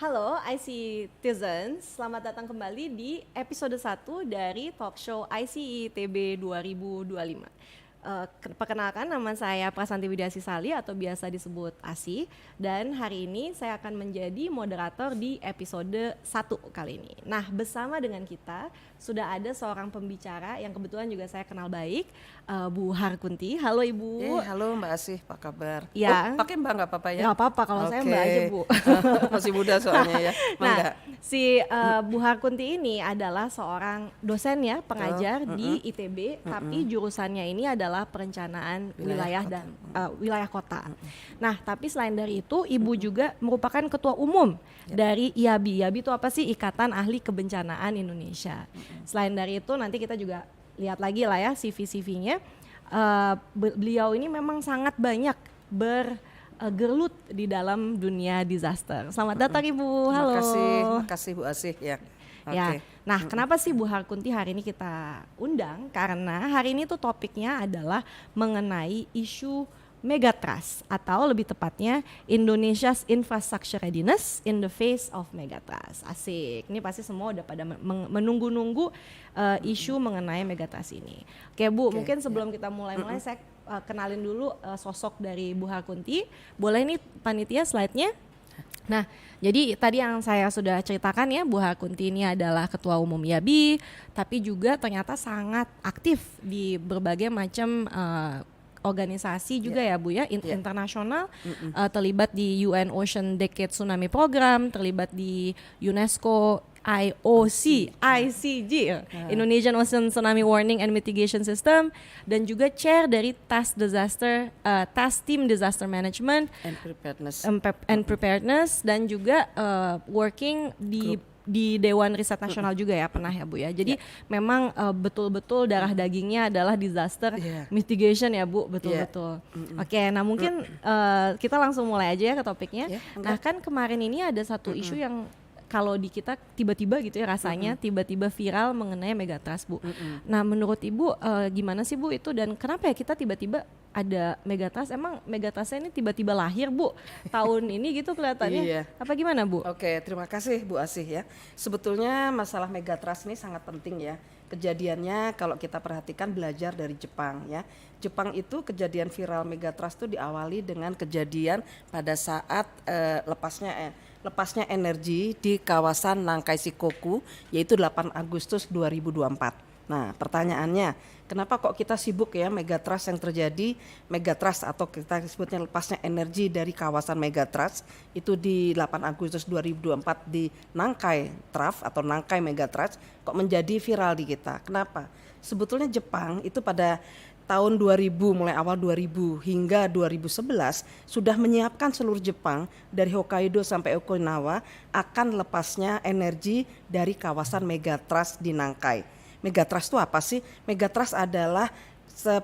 Halo ICTizens, selamat datang kembali di episode 1 dari talk show ICITB 2025. Perkenalkan, nama saya Prasanti Widiasi Sali atau biasa disebut ASI, dan hari ini saya akan menjadi moderator di episode 1 kali ini. Nah, bersama dengan kita sudah ada seorang pembicara yang kebetulan juga saya kenal baik, Bu Harkunti. Halo Ibu. Halo Mbak Asih, apa kabar? Ya. Pakai Mbak nggak apa-apa ya? Nggak apa-apa, kalau saya Mbak aja Bu. Masih muda soalnya ya. Nah, si Bu Harkunti ini adalah seorang dosen ya, pengajar di ITB, tapi jurusannya ini adalah perencanaan wilayah dan wilayah kota. Nah, tapi selain dari itu, Ibu juga merupakan ketua umum dari IABI. IABI itu apa sih? Ikatan Ahli Kebencanaan Indonesia. Selain dari itu, nanti kita juga lihat lagi lah ya CV-CV-nya. Beliau ini memang sangat banyak bergelut di dalam dunia disaster. Selamat datang Ibu. Halo. Makasih Bu Asih ya. Ya. Nah, kenapa sih Bu Harkunti hari ini kita undang? Karena hari ini tuh topiknya adalah mengenai isu Megatrust, atau lebih tepatnya Indonesia's Infrastructure Readiness in the Face of Megatrust. Asik. Ini pasti semua udah pada menunggu-nunggu isu mengenai Megatrust ini. Oke Bu, mungkin sebelum kita mulai saya kenalin dulu sosok dari Bu Harkunti. Boleh nih panitia slide-nya? Nah, jadi tadi yang saya sudah ceritakan ya, Bu Harkunti ini adalah Ketua Umum IABI, tapi juga ternyata sangat aktif di berbagai macam organisasi juga ya Bu ya, internasional, terlibat di UN Ocean Decade Tsunami Program, terlibat di UNESCO IOC, ICG, Indonesian Ocean Tsunami Warning and Mitigation System, dan juga chair dari Task Team Disaster Management and Preparedness, dan juga working di Dewan Riset Nasional juga ya, pernah ya Bu ya. Jadi memang betul-betul darah dagingnya adalah disaster mitigation ya Bu, betul-betul. Oke, nah mungkin kita langsung mulai aja ya ke topiknya. Nah kan kemarin ini ada satu isu yang kalau di kita tiba-tiba gitu ya rasanya tiba-tiba viral mengenai Megatrust Bu. Nah menurut Ibu gimana sih Bu itu, dan kenapa ya kita tiba-tiba ada Megatrust? Emang Megatrustnya ini tiba-tiba lahir Bu tahun ini gitu kelihatannya? Apa gimana Bu? Oke, terima kasih Bu Asih ya. Sebetulnya masalah Megatrust ini sangat penting ya. Kejadiannya kalau kita perhatikan belajar dari Jepang ya. Jepang itu kejadian viral Megatrust itu diawali dengan kejadian pada saat lepasnya energi di kawasan Nankai Shikoku, yaitu 8 Agustus 2024. Nah, pertanyaannya, kenapa kok kita sibuk ya Megatrust yang terjadi, Megatrust atau kita sebutnya lepasnya energi dari kawasan Megatrust itu di 8 Agustus 2024 di Nankai Trough atau Nankai Megatrust kok menjadi viral di kita. Kenapa? Sebetulnya Jepang itu pada tahun 2000, mulai awal 2000 hingga 2011 sudah menyiapkan seluruh Jepang dari Hokkaido sampai Okinawa akan lepasnya energi dari kawasan Megatrust di Nankai. Megatrust itu apa sih? Megatrust adalah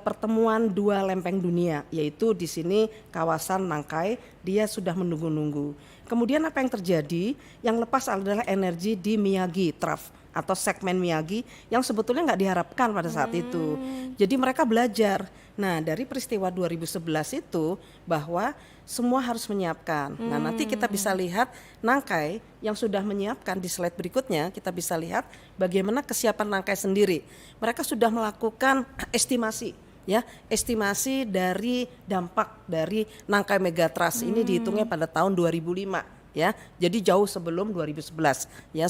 pertemuan dua lempeng dunia, yaitu di sini kawasan Nankai, dia sudah menunggu-nunggu. Kemudian apa yang terjadi? Yang lepas adalah energi di Miyagi Trough atau segmen Miyagi yang sebetulnya nggak diharapkan pada saat itu. Jadi mereka belajar. Nah, dari peristiwa 2011 itu bahwa semua harus menyiapkan. Nah, nanti kita bisa lihat Nankai yang sudah menyiapkan di slide berikutnya, kita bisa lihat bagaimana kesiapan Nankai sendiri. Mereka sudah melakukan estimasi ya, estimasi dari dampak dari Nankai Megatrust. Ini dihitungnya pada tahun 2005. Ya, jadi jauh sebelum 2011 ya,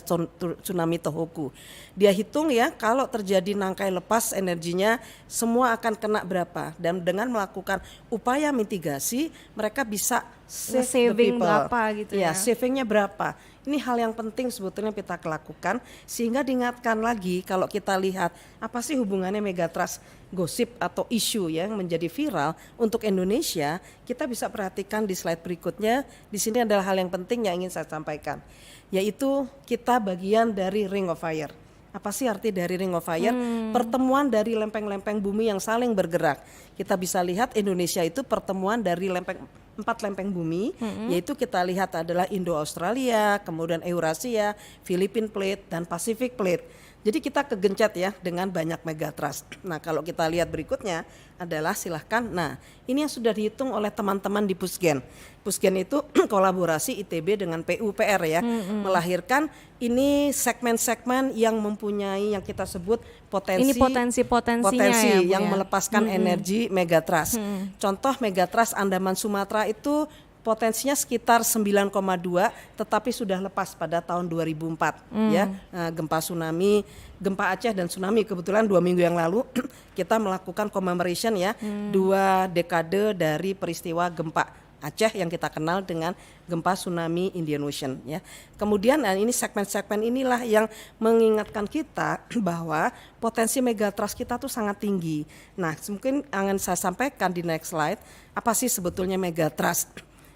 tsunami Tohoku. Dia hitung ya, kalau terjadi Nankai lepas energinya semua akan kena berapa, dan dengan melakukan upaya mitigasi mereka bisa saving berapa gitu ya. Savingnya berapa. Ini hal yang penting sebetulnya kita lakukan, sehingga diingatkan lagi kalau kita lihat apa sih hubungannya Megatrust gosip atau isu yang menjadi viral untuk Indonesia. Kita bisa perhatikan di slide berikutnya. Di sini adalah hal yang penting yang ingin saya sampaikan, yaitu kita bagian dari Ring of Fire. Apa sih arti dari Ring of Fire? Pertemuan dari lempeng-lempeng bumi yang saling bergerak. Kita bisa lihat Indonesia itu pertemuan dari 4 lempeng bumi, yaitu kita lihat adalah Indo-Australia, kemudian Eurasia, Philippine Plate, dan Pacific Plate. Jadi kita kegencet ya dengan banyak megatrust. Nah kalau kita lihat berikutnya adalah silahkan. Nah ini yang sudah dihitung oleh teman-teman di Pusgen. Pusgen itu kolaborasi ITB dengan PUPR ya, melahirkan ini segmen-segmen yang mempunyai yang kita sebut Ini potensi-potensinya ya, Bu, yang ya? melepaskan energi megatrust. Contoh megatrust Andaman Sumatera itu potensinya sekitar 9,2 tetapi sudah lepas pada tahun 2004 ya. Gempa tsunami, gempa Aceh dan tsunami kebetulan 2 minggu yang lalu kita melakukan commemoration ya, 2 dekade dari peristiwa gempa Aceh yang kita kenal dengan gempa tsunami Indian Ocean ya. Kemudian ini segmen-segmen inilah yang mengingatkan kita bahwa potensi megatrust kita tuh sangat tinggi. Nah, mungkin akan saya sampaikan di next slide, apa sih sebetulnya megatrust?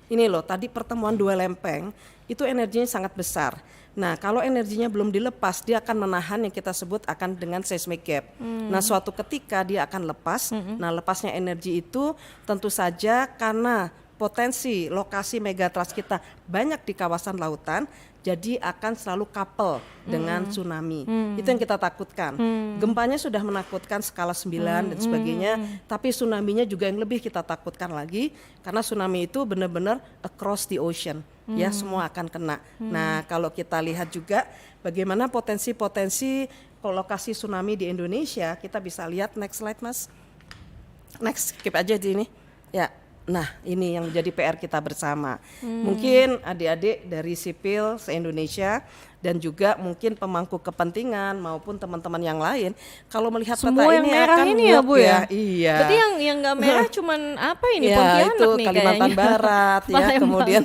Ini loh, tadi pertemuan 2 lempeng itu energinya sangat besar. Nah, kalau energinya belum dilepas, dia akan menahan yang kita sebut akan dengan seismic gap. Nah, suatu ketika dia akan lepas. Nah, lepasnya energi itu tentu saja karena potensi lokasi megatrust kita banyak di kawasan lautan, jadi akan selalu couple dengan tsunami. Itu yang kita takutkan. Gempanya sudah menakutkan skala 9 dan sebagainya, tapi tsunami-nya juga yang lebih kita takutkan lagi karena tsunami itu benar-benar across the ocean. Ya, semua akan kena. Nah, kalau kita lihat juga bagaimana potensi-potensi lokasi tsunami di Indonesia, kita bisa lihat next slide, Mas. Next, skip aja di ini. Ya. Nah, ini yang menjadi PR kita bersama. Mungkin adik-adik dari sipil se-Indonesia dan juga mungkin pemangku kepentingan maupun teman-teman yang lain kalau melihat semua peta yang ini merah akan ini ya, Bu ya? Iya. Berarti yang nggak merah cuman apa ini, Ya, Pontianak itu nih Kalimantan kayaknya. Barat ya, Palembang. kemudian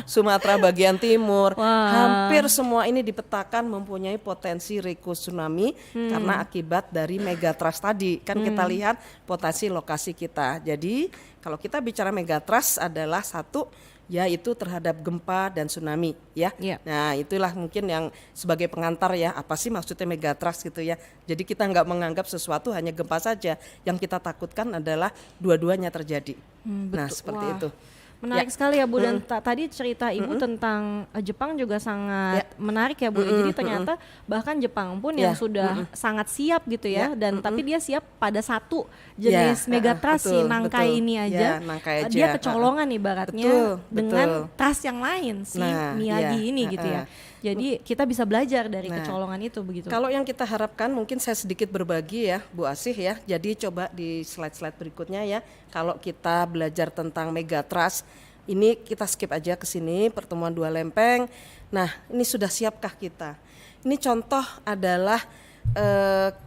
Sumatera bagian timur. Wah. Hampir semua ini dipetakan mempunyai potensi risiko tsunami karena akibat dari megatrust tadi. Kan kita lihat potensi lokasi kita. Jadi kalau kita bicara megatrust adalah satu yaitu terhadap gempa dan tsunami ya. Iya. Nah, itulah mungkin yang sebagai pengantar ya, apa sih maksudnya megatrust gitu ya. Jadi kita nggak menganggap sesuatu hanya gempa saja. Yang kita takutkan adalah dua-duanya terjadi. Nah, seperti Wah. itu. Menarik sekali ya, Bu, dan tadi cerita Ibu tentang Jepang juga sangat menarik ya, Bu. Jadi ternyata bahkan Jepang pun yang sudah sangat siap gitu ya, dan tapi dia siap pada satu jenis megatrust si nangkai ini aja. Nangkai aja. Dia kecolongan ibaratnya dengan trust yang lain si Miyagi ini gitu ya. Jadi kita bisa belajar dari kecolongan itu begitu. Kalau yang kita harapkan mungkin saya sedikit berbagi ya Bu Asih ya. Jadi coba di slide-slide berikutnya ya. Kalau kita belajar tentang megatrust, ini kita skip aja ke sini pertemuan 2 lempeng. Nah, ini sudah siapkah kita? Ini contoh adalah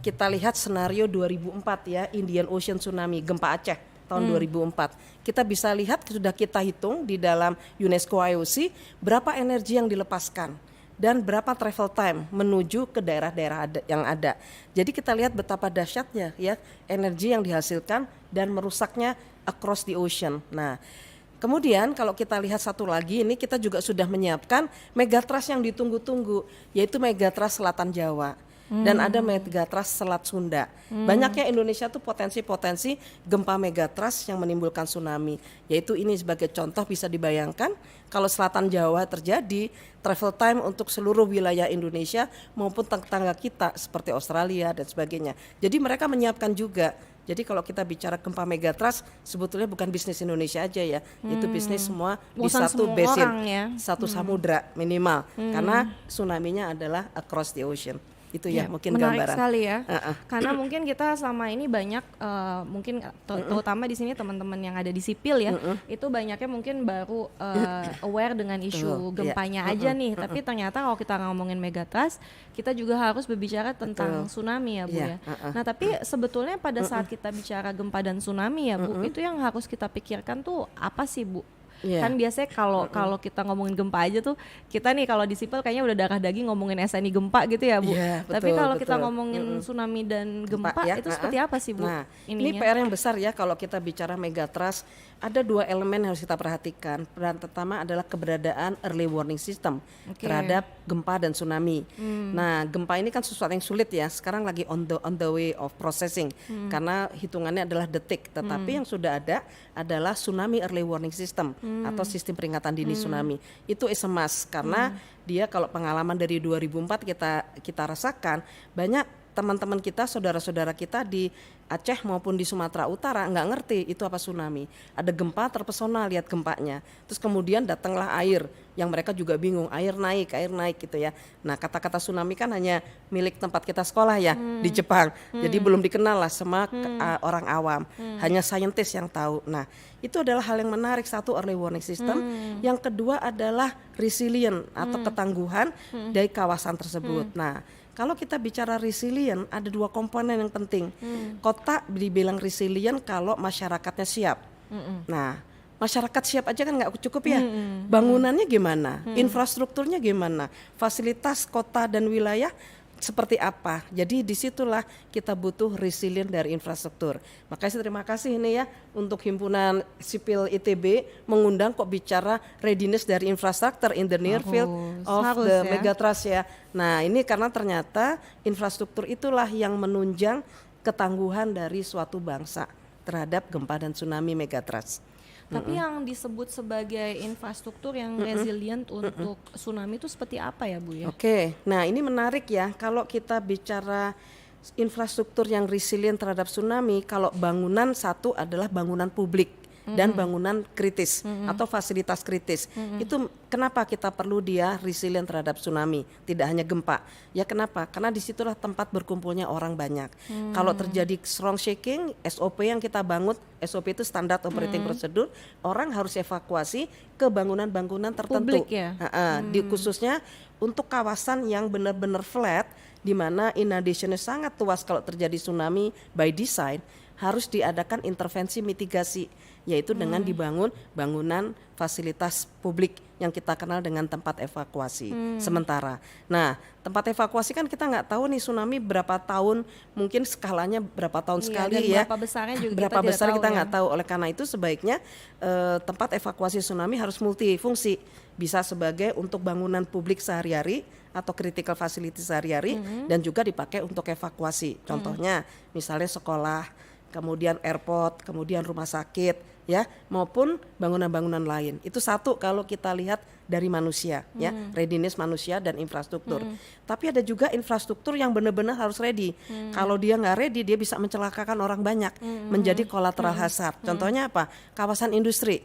kita lihat senario 2004 ya, Indian Ocean Tsunami, gempa Aceh tahun 2004. Kita bisa lihat sudah kita hitung di dalam UNESCO IOC berapa energi yang dilepaskan dan berapa travel time menuju ke daerah-daerah yang ada. Jadi kita lihat betapa dahsyatnya ya energi yang dihasilkan dan merusaknya across the ocean. Nah, kemudian kalau kita lihat satu lagi, ini kita juga sudah menyiapkan megatrust yang ditunggu-tunggu, yaitu megatrust Selatan Jawa. Dan ada megatrust Selat Sunda. Banyaknya Indonesia tuh potensi-potensi gempa megatrust yang menimbulkan tsunami. Yaitu ini sebagai contoh bisa dibayangkan kalau Selatan Jawa terjadi, travel time untuk seluruh wilayah Indonesia maupun tetangga kita seperti Australia dan sebagainya. Jadi mereka menyiapkan juga. Jadi kalau kita bicara gempa megatrust sebetulnya bukan bisnis Indonesia aja ya, itu bisnis semua di satu basin, satu samudra minimal, karena tsunami-nya adalah across the ocean. Itu ya mungkin menarik gambaran. sekali ya. Karena mungkin kita selama ini banyak mungkin terutama di sini teman-teman yang ada di sipil ya, itu banyaknya mungkin baru aware dengan isu gempanya aja nih. Tapi ternyata kalau kita ngomongin megatrust, kita juga harus berbicara tentang tsunami ya, Bu ya. Nah, tapi sebetulnya pada saat kita bicara gempa dan tsunami ya, Bu, itu yang harus kita pikirkan tuh apa sih, Bu? Kan biasanya kalau kita ngomongin gempa aja tuh kita nih kalau di sipil kayaknya udah darah daging ngomongin SNI gempa gitu ya, Bu. Tapi kalau kita ngomongin tsunami dan gempa ya, itu seperti apa sih, Bu? Nah, ini PR yang besar ya kalau kita bicara megatrust. ada dua elemen yang harus kita perhatikan. Peran pertama adalah keberadaan early warning system terhadap gempa dan tsunami. Nah, gempa ini kan sesuatu yang sulit ya. Sekarang lagi on the way of processing karena hitungannya adalah detik. Tetapi yang sudah ada adalah tsunami early warning system atau sistem peringatan dini tsunami. Itu is a must karena dia kalau pengalaman dari 2004 kita rasakan banyak teman-teman kita, saudara-saudara kita di Aceh maupun di Sumatera Utara nggak ngerti itu apa tsunami. Ada gempa terpesona lihat gempanya. Terus kemudian datanglah air yang mereka juga bingung, air naik gitu ya. Nah, kata-kata tsunami kan hanya milik tempat kita sekolah ya di Jepang. Jadi belum dikenal lah sama orang awam. Hanya saintis yang tahu. Nah, itu adalah hal yang menarik, satu early warning system. Yang kedua adalah resilient atau ketangguhan dari kawasan tersebut. Nah, kalau kita bicara resilient, ada dua komponen yang penting. Kota dibilang resilient kalau masyarakatnya siap. Nah, masyarakat siap aja kan nggak cukup ya. Bangunannya gimana? Infrastrukturnya gimana? Fasilitas kota dan wilayah seperti apa? Jadi disitulah kita butuh resilient dari infrastruktur. Makanya terima kasih ini ya untuk Himpunan Sipil ITB mengundang kok bicara readiness dari infrastruktur in the near field of the megatrust ya. Nah, ini karena ternyata infrastruktur itulah yang menunjang ketangguhan dari suatu bangsa terhadap gempa dan tsunami megatrust. Tapi yang disebut sebagai infrastruktur yang resilient untuk tsunami itu seperti apa ya Bu ya? Oke, nah ini menarik ya kalau kita bicara infrastruktur yang resilient terhadap tsunami, kalau bangunan satu adalah bangunan publik dan bangunan kritis atau fasilitas kritis. Itu kenapa kita perlu dia resilient terhadap tsunami, tidak hanya gempa. Ya kenapa? Karena disitulah tempat berkumpulnya orang banyak. Kalau terjadi strong shaking, SOP yang kita bangun, SOP itu standard operating procedure, orang harus evakuasi ke bangunan-bangunan tertentu. Publik ya? Khususnya untuk kawasan yang benar-benar flat, di mana inundationnya sangat luas kalau terjadi tsunami by design, harus diadakan intervensi mitigasi, yaitu dengan dibangun bangunan fasilitas publik yang kita kenal dengan tempat evakuasi sementara. Nah, tempat evakuasi kan kita nggak tahu nih tsunami berapa tahun, mungkin skalanya berapa tahun sekali dan ya. Berapa besarnya juga berapa kita besar tidak kita tahu nggak tahu. Oleh karena itu sebaiknya tempat evakuasi tsunami harus multifungsi, bisa sebagai untuk bangunan publik sehari-hari atau critical facility sehari-hari dan juga dipakai untuk evakuasi. Contohnya misalnya sekolah, kemudian airport, kemudian rumah sakit ya, maupun bangunan-bangunan lain. Itu satu kalau kita lihat dari manusia ya, readiness manusia dan infrastruktur. Tapi ada juga infrastruktur yang benar-benar harus ready. Kalau dia nggak ready, dia bisa mencelakakan orang banyak, menjadi collateral hazard. Contohnya apa? Kawasan industri.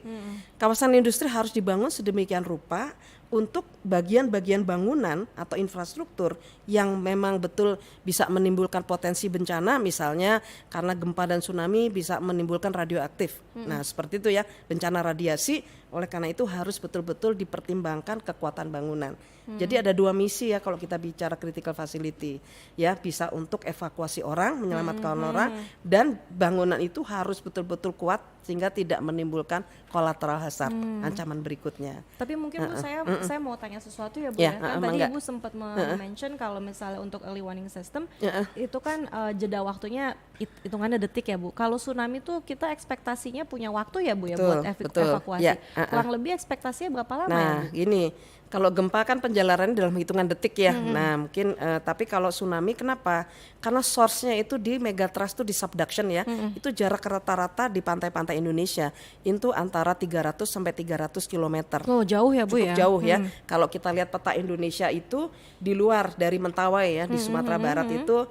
Kawasan industri harus dibangun sedemikian rupa untuk bagian-bagian bangunan atau infrastruktur yang memang betul bisa menimbulkan potensi bencana, misalnya karena gempa dan tsunami bisa menimbulkan radioaktif. Nah, seperti itu ya, bencana radiasi. Oleh karena itu harus betul-betul dipertimbangkan kekuatan bangunan. Jadi ada dua misi ya kalau kita bicara critical facility, ya bisa untuk evakuasi orang, menyelamatkan orang, dan bangunan itu harus betul-betul kuat sehingga tidak menimbulkan collateral hazard, ancaman berikutnya. Tapi mungkin Bu saya mau tanya sesuatu ya Bu ya. Kan tadi Ibu sempat mention kalau misalnya untuk early warning system itu kan jeda waktunya hitungannya detik ya Bu. Kalau tsunami tuh kita ekspektasinya punya waktu ya Bu ya buat evakuasi. Kurang lebih ekspektasinya berapa lama ya? Nah, gini, kalau gempa kan penjalarannya dalam hitungan detik ya. Nah, mungkin tapi kalau tsunami kenapa? Karena source-nya itu di megatrust itu di subduction ya. Itu jarak rata-rata di pantai-pantai Indonesia itu antara 300 sampai 300 km. Oh, jauh ya Bu Cukup ya. Jauh ya. Kalau kita lihat peta Indonesia itu di luar dari Mentawai ya, di Sumatera Barat itu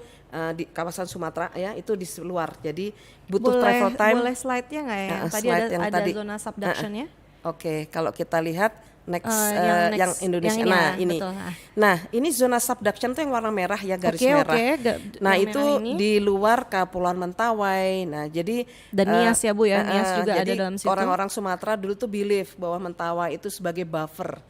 di kawasan Sumatera ya, itu di luar. Jadi butuh travel time. Boleh slide-nya nggak ya? Tadi ada zona subduction-nya. Oke, kalau kita lihat next, yang Indonesia. Yang nah, ini. Betul. Nah, ini zona subduction itu yang warna merah ya, garis merah. Nah, itu di luar Kepulauan Mentawai. Nah, jadi dan Nias ya Bu ya, Nias juga ada dalam situ. Orang-orang Sumatera dulu tuh believe bahwa Mentawai itu sebagai buffer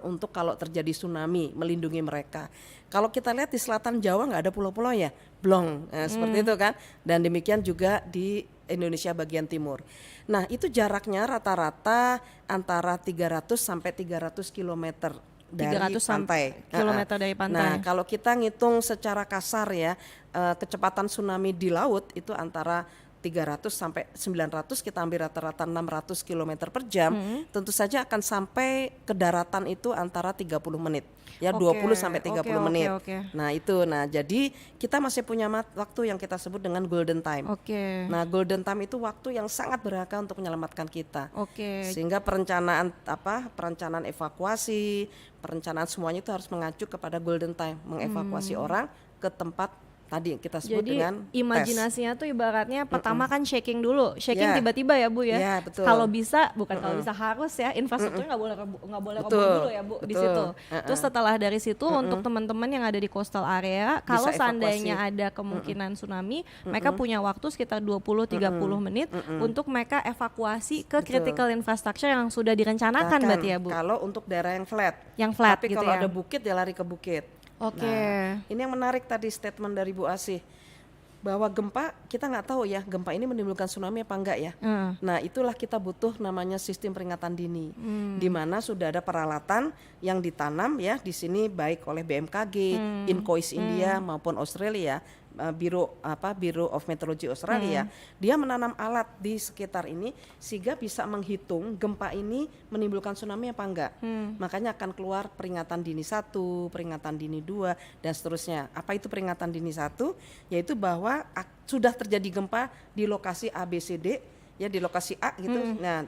untuk kalau terjadi tsunami, melindungi mereka. Kalau kita lihat di selatan Jawa nggak ada pulau-pulau ya, blong, seperti itu kan. Dan demikian juga di Indonesia bagian timur. Nah, itu jaraknya rata-rata antara 300 sampai 300 km dari pantai. Kilometer dari pantai. Nah, kalau kita ngitung secara kasar ya, kecepatan tsunami di laut itu antara 300 sampai 900, kita ambil rata-rata 600 km per jam, tentu saja akan sampai ke daratan itu antara 30 menit. Ya, 20 sampai 30 menit. Nah, itu. Nah, jadi kita masih punya waktu yang kita sebut dengan golden time. Nah, golden time itu waktu yang sangat berharga untuk menyelamatkan kita. Sehingga perencanaan evakuasi, perencanaan semuanya itu harus mengacu kepada golden time, mengevakuasi orang ke tempat tadi kita sebut jadi, dengan imajinasinya tuh ibaratnya pertama kan shaking dulu, tiba-tiba ya Bu ya. Kalau bisa, kalau bisa harus ya, infrastrukturnya nggak boleh roboh dulu ya Bu di situ. Terus setelah dari situ untuk teman-teman yang ada di coastal area, kalau seandainya ada kemungkinan tsunami, mereka punya waktu sekitar 20-30 menit untuk mereka evakuasi ke critical infrastructure yang sudah direncanakan berarti ya Bu. Kalau untuk daerah yang flat. Tapi gitu kalau ya. ada bukit ya lari ke bukit. Nah, ini yang menarik tadi statement dari Bu Asih, bahwa gempa kita nggak tahu ya, gempa ini menimbulkan tsunami apa enggak ya. Nah, itulah kita butuh namanya sistem peringatan dini, di mana sudah ada peralatan yang ditanam ya di sini baik oleh BMKG, Incois India maupun Australia, Bureau of Meteorology Australia. Dia menanam alat di sekitar ini sehingga bisa menghitung gempa ini menimbulkan tsunami apa enggak. Makanya akan keluar peringatan dini 1, peringatan dini 2 dan seterusnya. Apa itu peringatan dini 1? Yaitu bahwa sudah terjadi gempa di lokasi ABCD ya, di lokasi A gitu. Nah,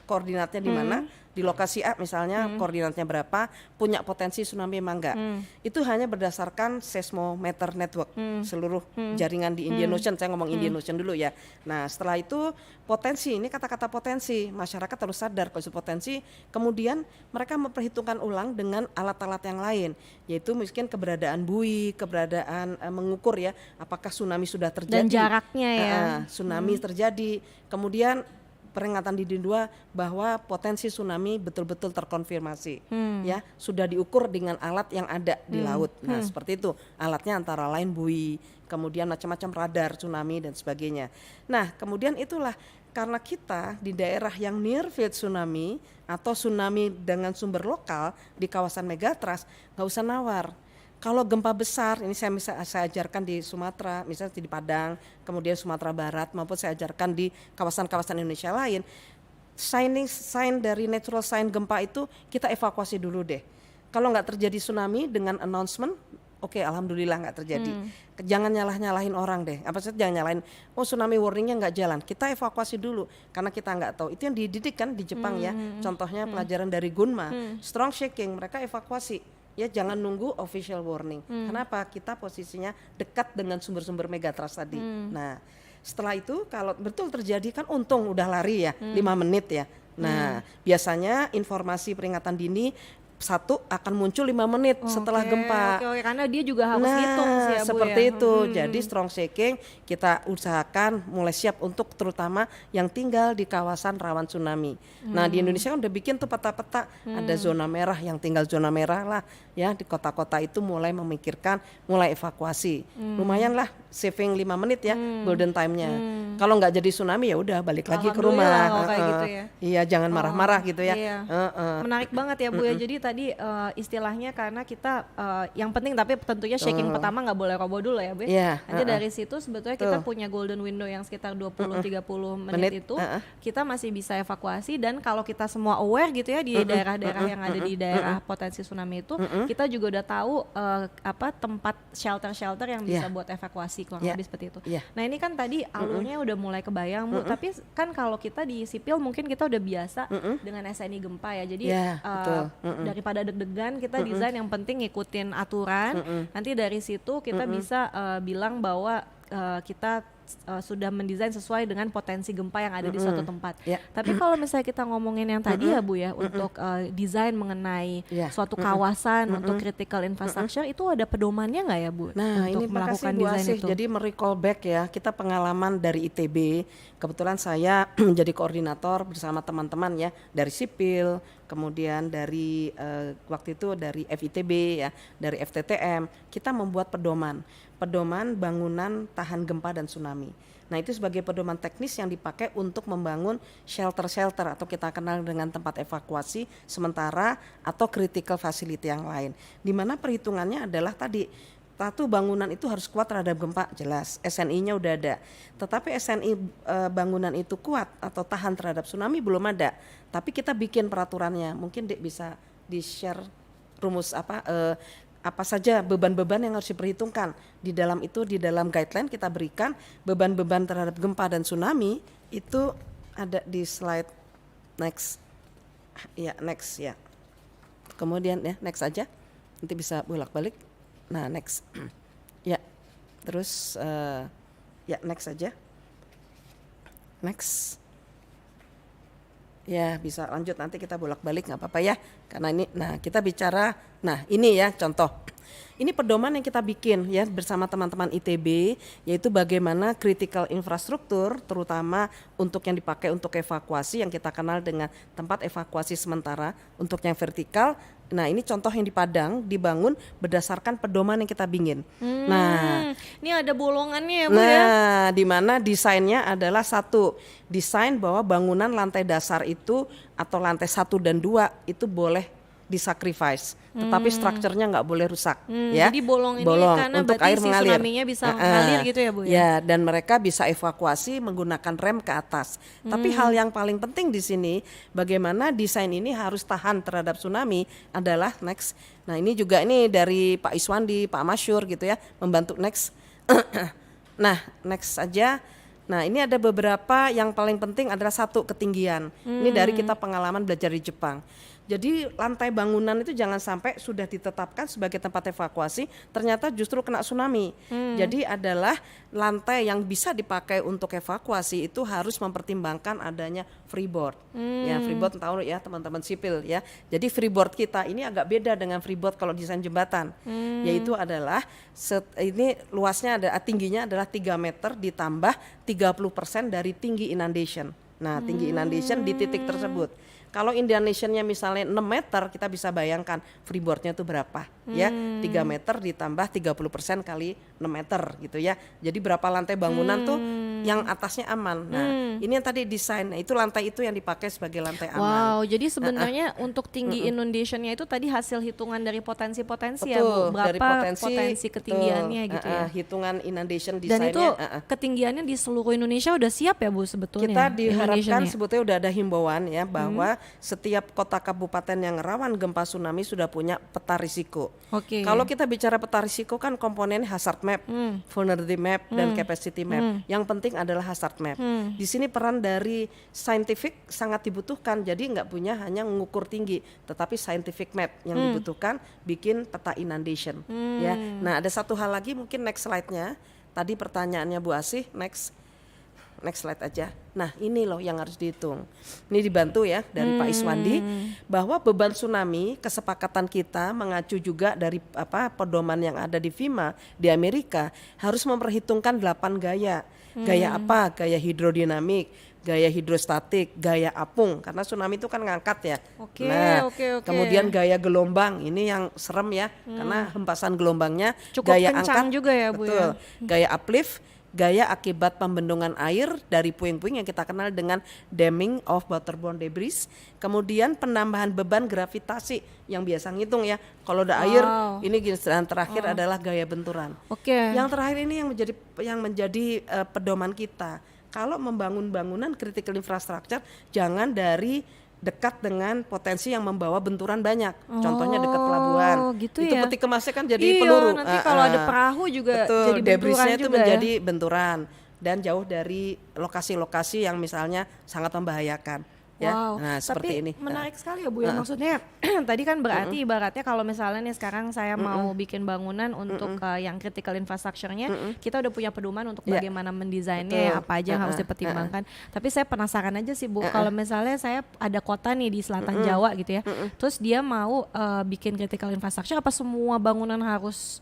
koordinatnya di mana? Di lokasi A misalnya koordinatnya berapa, punya potensi tsunami emang enggak. Itu hanya berdasarkan seismometer network seluruh jaringan di Indian Ocean. Saya ngomong Indian Ocean dulu ya. Nah, setelah itu potensi, ini kata-kata potensi, masyarakat harus sadar kalau itu potensi. Kemudian mereka memperhitungkan ulang dengan alat-alat yang lain, yaitu mungkin keberadaan buoy, keberadaan mengukur ya apakah tsunami sudah terjadi dan jaraknya ya. Tsunami terjadi. Kemudian peringatan di dini 2 bahwa potensi tsunami betul-betul terkonfirmasi ya, sudah diukur dengan alat yang ada di laut. Nah, seperti itu. Alatnya antara lain buoy, kemudian macam-macam radar tsunami dan sebagainya. Nah, kemudian itulah karena kita di daerah yang near field tsunami atau tsunami dengan sumber lokal di kawasan megatrust, nggak usah nawar. Kalau gempa besar, ini saya ajarkan di Sumatera, misalnya di Padang, kemudian Sumatera Barat, maupun saya ajarkan di kawasan-kawasan Indonesia lain. Sign dari natural sign gempa itu kita evakuasi dulu deh. Kalau nggak terjadi tsunami dengan announcement, oke, alhamdulillah nggak terjadi. Jangan nyalahin orang deh. Apa sih, jangan nyalahin, tsunami warningnya nggak jalan. Kita evakuasi dulu karena kita nggak tahu. Itu yang dididik kan di Jepang ya. Contohnya pelajaran dari Gunma, strong shaking, mereka evakuasi. Ya, jangan nunggu official warning. Kenapa? Kita posisinya dekat dengan sumber-sumber megatrust tadi. Nah, setelah itu kalau betul terjadi kan untung udah lari ya, 5 menit ya. Nah, biasanya informasi peringatan dini akan muncul 5 menit setelah gempa. Karena dia juga harus hitung sih ya Bu seperti ya. itu. Jadi strong shaking kita usahakan mulai siap untuk terutama yang tinggal di kawasan rawan tsunami. Nah, di Indonesia kan udah bikin tuh peta-peta, ada zona merah, yang tinggal zona merah lah ya, di kota-kota itu mulai memikirkan, mulai evakuasi. Lumayan lah saving 5 menit ya golden time-nya. Kalau nggak jadi tsunami ya udah balik lagi ke rumah. Kayak gitu ya. Iya, jangan marah-marah gitu ya. Iya. Menarik banget ya Bu ya. Jadi tadi istilahnya karena kita yang penting, tapi tentunya shaking pertama nggak boleh roboh dulu ya Bu ya. Nanti dari situ sebetulnya kita punya golden window yang sekitar 20-30 menit itu kita masih bisa evakuasi. Dan kalau kita semua aware gitu ya di daerah-daerah yang ada di daerah potensi tsunami itu, kita juga udah tahu tempat shelter-shelter yang bisa buat evakuasi, kurang lebih seperti itu. Nah, ini kan tadi alurnya udah mulai kebayang Bu, tapi kan kalau kita di sipil mungkin kita udah biasa dengan SNI gempa ya. Jadi daripada deg-degan, kita desain yang penting ngikutin aturan. Nanti dari situ kita bisa bilang bahwa kita sudah mendesain sesuai dengan potensi gempa yang ada di suatu tempat. Tapi kalau misalnya kita ngomongin yang tadi ya Bu ya, untuk desain mengenai suatu kawasan untuk critical infrastructure, itu ada pedomannya nggak ya Bu? Nah, untuk ini melakukan Bu desain Asih. itu. Jadi merecall back ya, kita pengalaman dari ITB. Kebetulan saya menjadi koordinator bersama teman-teman ya dari sipil, kemudian dari waktu itu dari FITB ya, dari FTTM. Kita membuat pedoman bangunan tahan gempa dan tsunami. Nah, itu sebagai pedoman teknis yang dipakai untuk membangun shelter-shelter atau kita kenal dengan tempat evakuasi sementara atau critical facility yang lain. Di mana perhitungannya adalah tadi satu bangunan itu harus kuat terhadap gempa, jelas SNI-nya udah ada. Tetapi SNI bangunan itu kuat atau tahan terhadap tsunami belum ada. Tapi kita bikin peraturannya. Mungkin Dek bisa di-share rumus apa saja beban-beban yang harus diperhitungkan. Di dalam itu, di dalam guideline kita berikan beban-beban terhadap gempa dan tsunami itu ada di slide next. Ya, next ya. Kemudian ya, next aja. Nanti bisa bolak-balik. Nah, next. Ya. Terus ya next aja. Next. Ya, bisa lanjut, nanti kita bolak-balik nggak apa-apa ya. Karena ini, nah kita bicara, nah ini ya contoh. Ini pedoman yang kita bikin ya bersama teman-teman ITB, yaitu bagaimana critical infrastruktur, terutama untuk yang dipakai untuk evakuasi yang kita kenal dengan tempat evakuasi sementara, untuk yang vertikal. Nah ini contoh yang di Padang dibangun berdasarkan pedoman yang kita bikin. Nah ini ada bolongannya ya Bu ya. Nah, di mana desainnya adalah satu, desain bahwa bangunan lantai dasar itu atau lantai 1 dan 2 itu boleh disacrifice, tetapi strukturnya nggak boleh rusak, ya. Jadi bolong ini karena untuk berarti air si mengalir. tsunami-nya bisa mengalir gitu ya Bu ya. Ya, dan mereka bisa evakuasi menggunakan rem ke atas. Tapi hal yang paling penting di sini, bagaimana desain ini harus tahan terhadap tsunami adalah next. Nah ini juga ini dari Pak Iswandi, Pak Masyur gitu ya, membantu next. Nah next saja. Nah ini ada beberapa yang paling penting adalah satu, ketinggian. Ini dari kita pengalaman belajar di Jepang. Jadi lantai bangunan itu jangan sampai sudah ditetapkan sebagai tempat evakuasi ternyata justru kena tsunami. Jadi adalah lantai yang bisa dipakai untuk evakuasi itu harus mempertimbangkan adanya freeboard. Ya freeboard tahu ya teman-teman sipil ya. Jadi freeboard kita ini agak beda dengan freeboard kalau desain jembatan. Yaitu adalah ini luasnya ada tingginya adalah 3 meter ditambah 30% dari tinggi inundation. Nah tinggi inundation di titik tersebut. Kalau inundationnya misalnya 6 meter, kita bisa bayangkan freeboardnya itu berapa ya, 3 meter ditambah 30% kali 6 meter gitu ya. Jadi berapa lantai bangunan tuh yang atasnya aman. Nah ini yang tadi desain, nah, itu lantai itu yang dipakai sebagai lantai aman. Wow, jadi sebenarnya untuk tinggi inundationnya itu tadi hasil hitungan dari potensi-potensi ya Bu, berapa dari potensi ketinggiannya gitu ya. Hitungan inundation Dan desainnya. itu ketinggiannya di seluruh Indonesia udah siap ya Bu sebetulnya? Kita diharapkan inundationnya? sebetulnya udah ada himbauan ya bahwa setiap kota kabupaten yang rawan gempa tsunami sudah punya peta risiko. Oke. Kalau kita bicara peta risiko kan komponen hazard map, vulnerability map dan capacity map. Yang penting adalah hazard map. Di sini peran dari scientific sangat dibutuhkan. Jadi nggak punya hanya mengukur tinggi, tetapi scientific map yang dibutuhkan bikin peta inundation. Ya. Nah ada satu hal lagi mungkin next slide-nya. Tadi pertanyaannya Bu Asih, next slide aja. Nah ini loh yang harus dihitung. Ini dibantu ya dari Pak Iswandi bahwa beban tsunami kesepakatan kita mengacu juga dari pedoman yang ada di FEMA di Amerika harus memperhitungkan 8 gaya. Gaya apa? Gaya hidrodinamik, gaya hidrostatik, gaya apung karena tsunami itu kan ngangkat ya. Oke. Kemudian gaya gelombang ini yang serem ya karena hempasan gelombangnya. Cukup gaya kencang angkat juga ya Bu ya. Gaya uplift, gaya akibat pembendungan air dari puing-puing yang kita kenal dengan damming of waterborne debris. Kemudian penambahan beban gravitasi yang biasa ngitung ya. Kalau ada air, ini dan terakhir adalah gaya benturan. Oke. Yang terakhir ini yang menjadi pedoman kita. Kalau membangun bangunan critical infrastructure jangan dari dekat dengan potensi yang membawa benturan banyak. Contohnya dekat pelabuhan. Gitu itu ya? peti kemasnya kan jadi peluru. Nanti kalau ada perahu juga betul, jadi benturan debrisnya itu juga menjadi benturan dan jauh dari lokasi-lokasi yang misalnya sangat membahayakan. Ya, Wow, nah seperti tapi ini. menarik sekali ya Bu ya. Maksudnya tadi kan berarti ibaratnya kalau misalnya nih sekarang saya mau bikin bangunan untuk yang critical infrastructure-nya, kita udah punya pedoman untuk bagaimana mendesainnya ya, apa aja yang harus dipertimbangkan. Tapi saya penasaran aja sih Bu, kalau misalnya saya ada kota nih di selatan Jawa gitu ya, terus dia mau bikin critical infrastructure, apa semua bangunan harus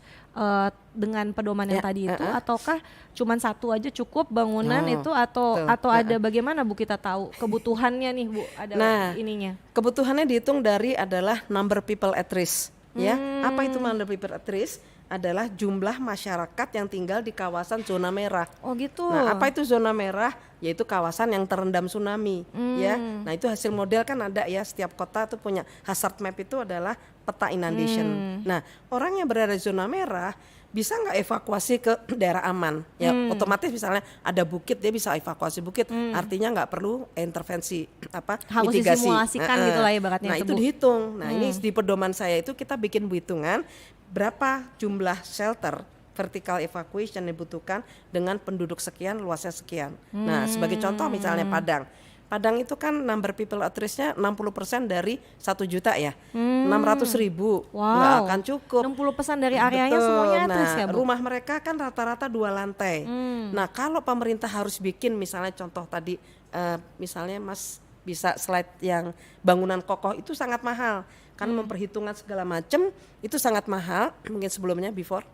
dengan pedoman yang tadi itu, ataukah cuman satu aja cukup bangunan itu atau ada bagaimana Bu kita tahu kebutuhannya nih Bu, ada ininya? Kebutuhannya dihitung dari adalah number people at risk. Ya, apa itu number people at risk? Adalah jumlah masyarakat yang tinggal di kawasan zona merah. Oh gitu. Nah, apa itu zona merah? Yaitu kawasan yang terendam tsunami. Ya, nah itu hasil model kan ada ya. Setiap kota tuh punya hazard map itu adalah peta inundation. Nah, orang yang berada di zona merah bisa nggak evakuasi ke daerah aman ya, otomatis misalnya ada bukit dia bisa evakuasi bukit, artinya nggak perlu intervensi Harus mitigasi. disimulasikan gitu lah ibaratnya Nah itu, itu Bu. dihitung. Nah ini di pedoman saya itu kita bikin hitungan berapa jumlah shelter vertical evacuation yang dibutuhkan dengan penduduk sekian, luasnya sekian. Nah sebagai contoh misalnya Padang itu kan number people at risk-nya 60% dari 1 juta ya, 600.000 nggak akan cukup. 60% dari areanya semuanya at risk ya, Bu? Rumah mereka kan rata-rata 2 lantai. Nah kalau pemerintah harus bikin misalnya contoh tadi, misalnya Mas bisa slide yang bangunan kokoh itu sangat mahal, karena memperhitungkan segala macam itu sangat mahal, mungkin sebelumnya before.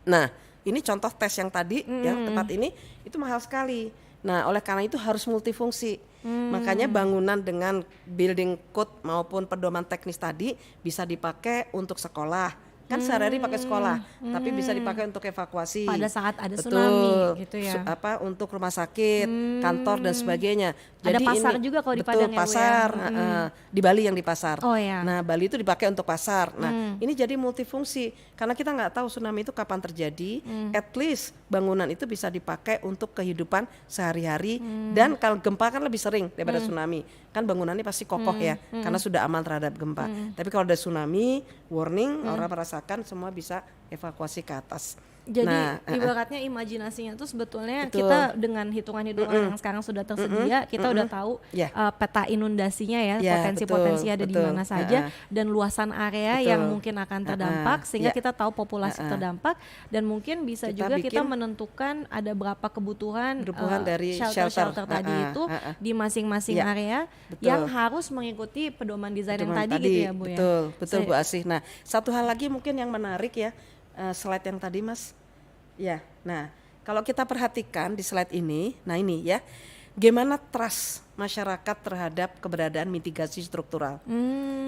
Nah ini contoh tes yang tadi yang tempat ini itu mahal sekali. Nah oleh karena itu harus multifungsi, makanya bangunan dengan building code maupun pedoman teknis tadi bisa dipakai untuk sekolah, kan sehari-hari pakai sekolah, tapi bisa dipakai untuk evakuasi Pada saat ada tsunami gitu ya. Untuk rumah sakit, kantor dan sebagainya. Ada pasar juga kalau di Padang ya, Bu, ya? Pasar, di Bali yang di pasar. Oh ya. Nah Bali itu dipakai untuk pasar. Nah ini jadi multifungsi karena kita nggak tahu tsunami itu kapan terjadi. At least bangunan itu bisa dipakai untuk kehidupan sehari-hari, dan kalau gempa kan lebih sering daripada tsunami. Kan bangunannya pasti kokoh ya, karena sudah aman terhadap gempa. Tapi kalau ada tsunami, warning, orang merasakan semua bisa evakuasi ke atas. Jadi ibaratnya imajinasinya tuh sebetulnya Betul. kita dengan hitungan-hitungan yang sekarang sudah tersedia, kita udah tahu peta inundasinya ya, potensi-potensi ada di mana saja, dan luasan area yang mungkin akan terdampak, sehingga kita tahu populasi terdampak, dan mungkin bisa juga kita menentukan ada berapa kebutuhan dari shelter tadi itu di masing-masing area yang harus mengikuti pedoman desain yang tadi gitu ya, Bu ya. Betul Bu Asih. Nah satu hal lagi mungkin yang menarik ya, slide yang tadi Mas. Ya, nah kalau kita perhatikan di slide ini, nah ini ya, gimana trust masyarakat terhadap keberadaan mitigasi struktural.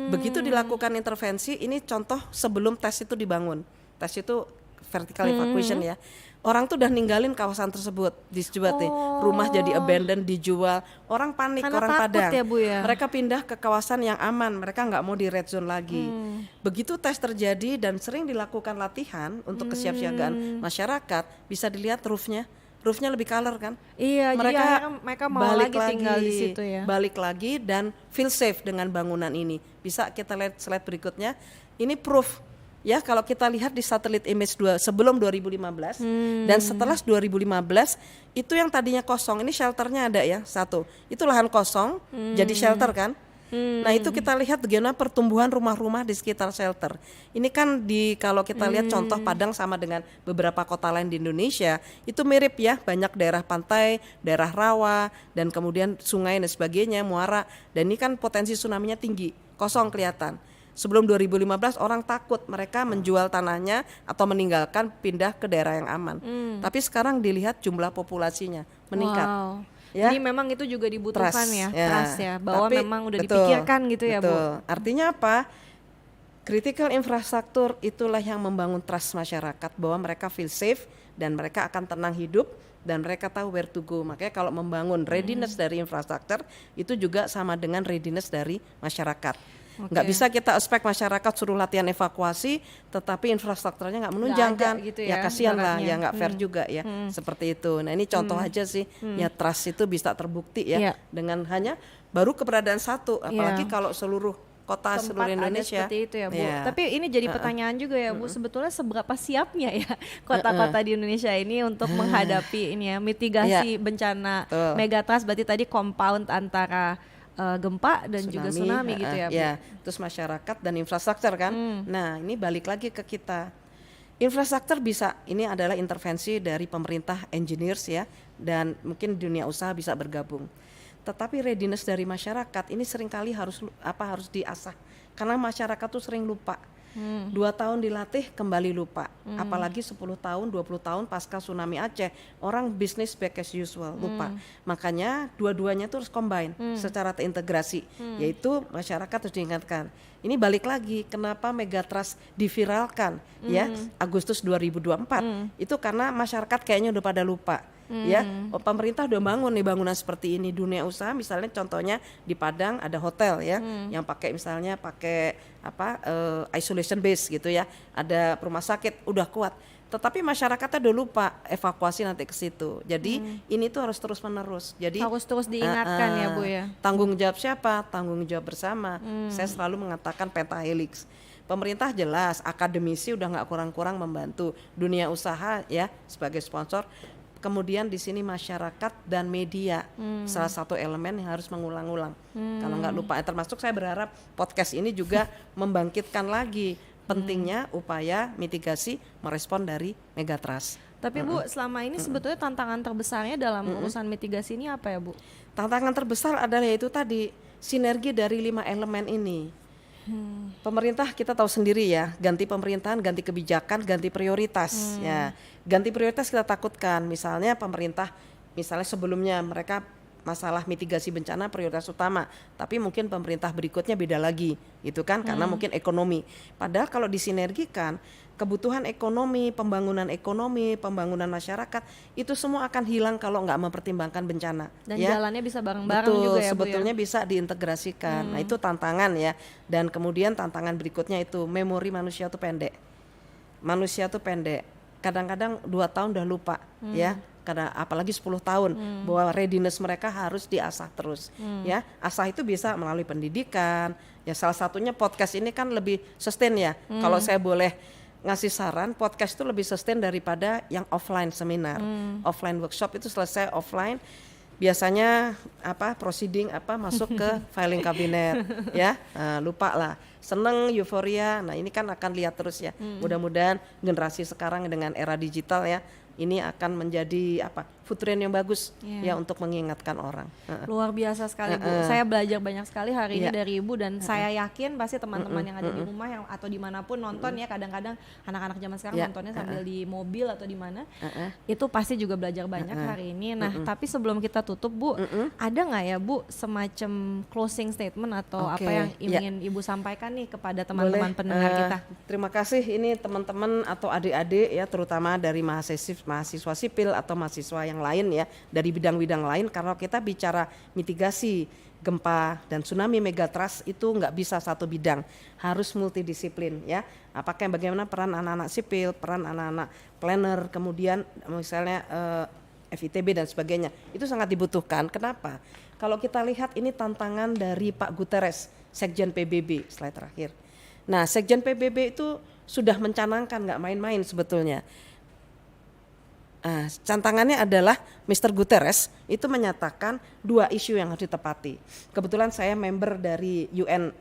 Begitu dilakukan intervensi, ini contoh sebelum tes itu dibangun. Tes itu vertical evacuation ya. Orang tuh udah ninggalin kawasan tersebut, dijual rumah jadi abandoned, dijual, orang panik, Karena orang takut Padang. ya, Bu ya? Mereka pindah ke kawasan yang aman, mereka nggak mau di red zone lagi. Begitu tes terjadi dan sering dilakukan latihan untuk kesiapsiagaan masyarakat, bisa dilihat roofnya lebih color kan? Iya, mereka jadi mereka mau lagi tinggal di situ ya. Balik lagi dan feel safe dengan bangunan ini. Bisa kita lihat slide berikutnya. Ini proof. Ya kalau kita lihat di satelit image sebelum 2015 dan setelah 2015 itu yang tadinya kosong, ini shelternya ada ya satu, itu lahan kosong jadi shelter kan. Nah itu kita lihat bagaimana pertumbuhan rumah-rumah di sekitar shelter. Ini kan kalau kita lihat contoh Padang sama dengan beberapa kota lain di Indonesia itu mirip ya, banyak daerah pantai, daerah rawa, dan kemudian sungai dan sebagainya, muara, dan ini kan potensi tsunami-nya tinggi, kosong kelihatan. Sebelum 2015 orang takut, mereka menjual tanahnya atau meninggalkan pindah ke daerah yang aman. Tapi sekarang dilihat jumlah populasinya meningkat. Ya? Jadi memang itu juga dibutuhkan trust ya, bahwa memang udah betul, dipikirkan gitu ya, Bu. Artinya apa? Critical infrastructure itulah yang membangun trust masyarakat bahwa mereka feel safe dan mereka akan tenang hidup dan mereka tahu where to go. Makanya kalau membangun readiness dari infrastruktur itu juga sama dengan readiness dari masyarakat. Nggak bisa kita expect masyarakat suruh latihan evakuasi tetapi infrastrukturnya nggak menunjang kan, gitu ya kasihan lah, ya nggak fair juga ya, seperti itu. Nah ini contoh aja sih, ya trust itu bisa terbukti ya dengan hanya baru keberadaan satu, apalagi kalau seluruh kota seluruh Indonesia. Seperti itu ya, Bu. Tapi ini jadi pertanyaan juga ya, Bu, sebetulnya seberapa siapnya ya kota-kota di Indonesia ini untuk menghadapi ini ya, mitigasi bencana megatrust, berarti tadi compound antara gempa dan juga tsunami gitu ya, Bu. Ya, terus masyarakat dan infrastruktur kan. Nah, ini balik lagi ke kita. Infrastruktur bisa, ini adalah intervensi dari pemerintah, engineers ya, dan mungkin dunia usaha bisa bergabung. Tetapi readiness dari masyarakat ini seringkali harus diasah. Karena masyarakat tuh sering lupa. 2 tahun dilatih kembali lupa, apalagi 10 tahun 20 tahun pasca tsunami Aceh orang bisnis back as usual, lupa. Makanya dua-duanya itu harus combine secara terintegrasi, yaitu masyarakat harus diingatkan. Ini balik lagi kenapa megatrust diviralkan ya Agustus 2024 itu karena masyarakat kayaknya udah pada lupa. ya. Pemerintah udah bangun nih bangunan seperti ini, dunia usaha misalnya contohnya di Padang ada hotel ya, yang pakai misalnya pakai isolation base gitu ya, ada rumah sakit udah kuat. Tetapi masyarakatnya udah lupa evakuasi nanti ke situ. Jadi ini tuh harus terus menerus. Jadi Harus terus diingatkan ya Bu ya. tanggung jawab siapa? Tanggung jawab bersama. Saya selalu mengatakan pentahelix. Pemerintah jelas, akademisi udah nggak kurang-kurang membantu, dunia usaha ya sebagai sponsor. Kemudian di sini masyarakat dan media salah satu elemen yang harus mengulang-ulang. Kalau nggak lupa, termasuk saya berharap podcast ini juga membangkitkan lagi pentingnya upaya mitigasi merespon dari megatrust. Tapi Bu, selama ini sebetulnya tantangan terbesarnya dalam urusan mitigasi ini apa ya Bu? Tantangan terbesar adalah yaitu tadi sinergi dari 5 elemen ini. Pemerintah kita tahu sendiri ya, ganti pemerintahan, ganti kebijakan, ganti prioritas. Ya, ganti prioritas kita takutkan. Misalnya pemerintah, misalnya sebelumnya mereka masalah mitigasi bencana prioritas utama, tapi mungkin pemerintah berikutnya beda lagi, gitu kan? Karena mungkin ekonomi. Padahal kalau disinergikan, kebutuhan ekonomi, pembangunan masyarakat itu semua akan hilang kalau nggak mempertimbangkan bencana. Dan ya? jalannya bisa bareng-bareng Betul, juga ya Bu ya. sebetulnya bisa diintegrasikan. Nah itu tantangan ya. Dan kemudian tantangan berikutnya itu memori manusia itu pendek. Manusia itu pendek. Kadang-kadang 2 tahun udah lupa ya. Karena apalagi 10 tahun bahwa readiness mereka harus diasah terus ya. Asah itu bisa melalui pendidikan. Ya salah satunya podcast ini kan lebih sustain ya. Kalau saya boleh ngasih saran, podcast itu lebih sustain daripada yang offline seminar. Offline workshop itu selesai offline biasanya proceeding masuk ke filing kabinet ya. Lupa lah, seneng euforia. Nah ini kan akan lihat terus ya. Mudah-mudahan generasi sekarang dengan era digital ya, ini akan menjadi footprint yang bagus ya untuk mengingatkan orang. Luar biasa sekali Bu. Saya belajar banyak sekali hari ini dari Ibu, dan saya yakin pasti teman-teman yang ada di rumah yang atau dimanapun nonton ya, kadang-kadang anak-anak zaman sekarang nontonnya sambil di mobil atau di mana, itu pasti juga belajar banyak hari ini. Nah tapi sebelum kita tutup Bu, ada nggak ya Bu semacam closing statement atau apa yang ingin Ibu sampaikan nih kepada teman-teman pendengar kita? Terima kasih ini teman-teman atau adik-adik ya, terutama dari mahasiswa sipil atau mahasiswa yang lain ya, dari bidang-bidang lain. Kalau kita bicara mitigasi gempa dan tsunami megatrust itu nggak bisa satu bidang, harus multidisiplin ya. Apakah bagaimana peran anak-anak sipil, peran anak-anak planner, kemudian misalnya FITB dan sebagainya, itu sangat dibutuhkan. Kenapa? Kalau kita lihat ini tantangan dari Pak Guterres, Sekjen PBB, slide terakhir. Nah Sekjen PBB itu sudah mencanangkan, nggak main-main sebetulnya. Tantangannya adalah Mr. Guterres itu menyatakan 2 isu yang harus ditepati. Kebetulan saya member dari UN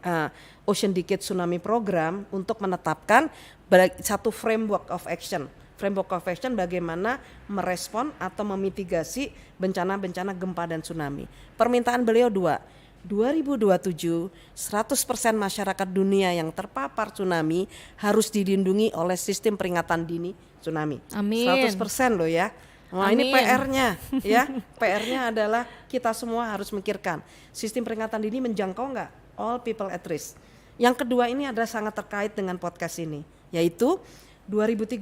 Ocean Decade Tsunami Program untuk menetapkan satu framework of action. Framework of action bagaimana merespon atau memitigasi bencana-bencana gempa dan tsunami. Permintaan beliau 2. 2027 100% masyarakat dunia yang terpapar tsunami harus dilindungi oleh sistem peringatan dini tsunami. Amin. 100% loh ya. Wah ini PR-nya ya. PR-nya adalah kita semua harus mikirkan sistem peringatan dini menjangkau nggak all people at risk. Yang kedua ini adalah sangat terkait dengan podcast ini, yaitu 2030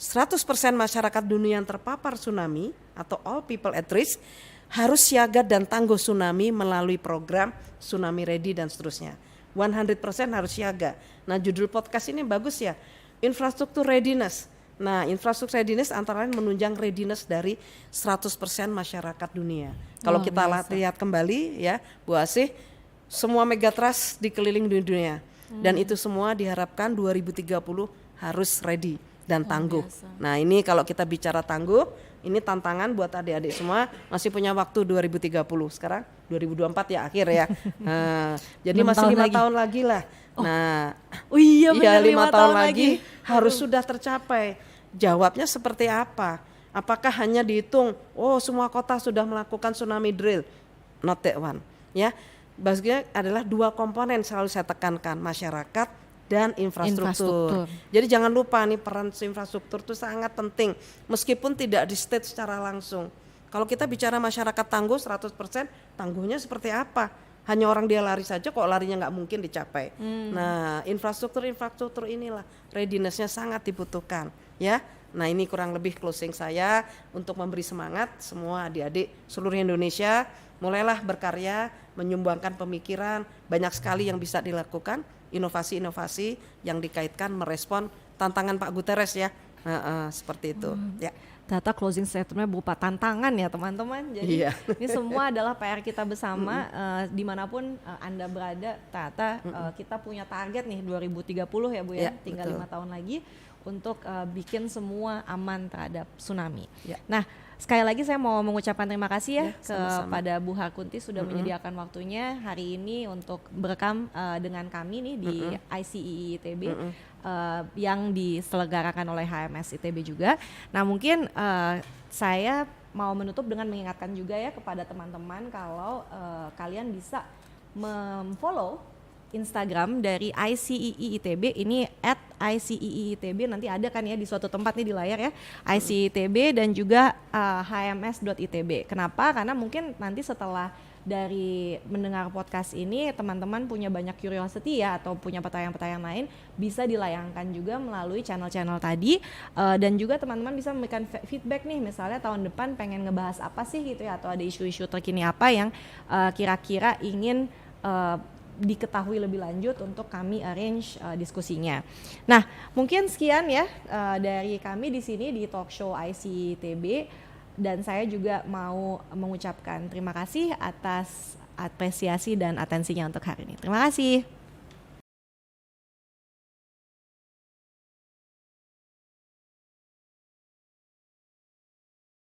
100% masyarakat dunia yang terpapar tsunami atau all people at risk harus siaga dan tangguh tsunami melalui program Tsunami Ready dan seterusnya. 100% harus siaga. Nah judul podcast ini bagus ya, infrastruktur readiness. Nah infrastruktur readiness antara lain menunjang readiness dari 100% masyarakat dunia. Kalau kita lihat kembali ya Bu Asih, semua megatrust dikeliling dunia. Dan itu semua diharapkan 2030 harus ready dan tangguh. Nah ini kalau kita bicara tangguh, ini tantangan buat adik-adik semua, masih punya waktu 2030, sekarang 2024 ya akhir ya. Jadi masih 5 tahun lagi lah. Nah, iya 5 tahun lagi harus sudah tercapai. Jawabnya seperti apa? Apakah hanya dihitung, semua kota sudah melakukan tsunami drill? Not that one. Ya, bagian adalah 2 komponen selalu saya tekankan, masyarakat dan infrastruktur. Jadi jangan lupa nih peran infrastruktur itu sangat penting meskipun tidak di state secara langsung. Kalau kita bicara masyarakat tangguh 100%, tangguhnya seperti apa? Hanya orang dia lari saja kok larinya nggak mungkin dicapai. Nah infrastruktur inilah readiness-nya sangat dibutuhkan ya. Nah ini kurang lebih closing saya untuk memberi semangat semua adik-adik seluruh Indonesia, mulailah berkarya, menyumbangkan pemikiran, banyak sekali yang bisa dilakukan, inovasi-inovasi yang dikaitkan merespon tantangan Pak Guterres ya. Seperti itu ya. Data closing statementnya berupa tantangan ya teman-teman. Jadi ini semua adalah PR kita bersama, dimanapun Anda berada. Ternyata kita punya target nih 2030 ya Bu ya, tinggal 5 tahun lagi untuk bikin semua aman terhadap tsunami. Nah sekali lagi saya mau mengucapkan terima kasih ya kepada Bu Harkunti sudah menyediakan waktunya hari ini untuk berekam dengan kami nih di ICEE ITB. Yang diselenggarakan oleh HMS ITB juga. Nah mungkin saya mau menutup dengan mengingatkan juga ya kepada teman-teman kalau kalian bisa memfollow Instagram dari ICEE ITB ini @ICEE ITB, nanti ada kan ya di suatu tempat nih di layar ya, ICEE ITB dan juga hms.itb. Kenapa? Karena mungkin nanti setelah dari mendengar podcast ini teman-teman punya banyak curiosity ya atau punya pertanyaan-pertanyaan lain bisa dilayangkan juga melalui channel-channel tadi, dan juga teman-teman bisa memberikan feedback nih misalnya tahun depan pengen ngebahas apa sih gitu ya, atau ada isu-isu terkini apa yang kira-kira ingin diketahui lebih lanjut untuk kami arrange diskusinya. Nah mungkin sekian ya dari kami di sini di talk show ICTB. Dan saya juga mau mengucapkan terima kasih atas apresiasi dan atensinya untuk hari ini. Terima kasih.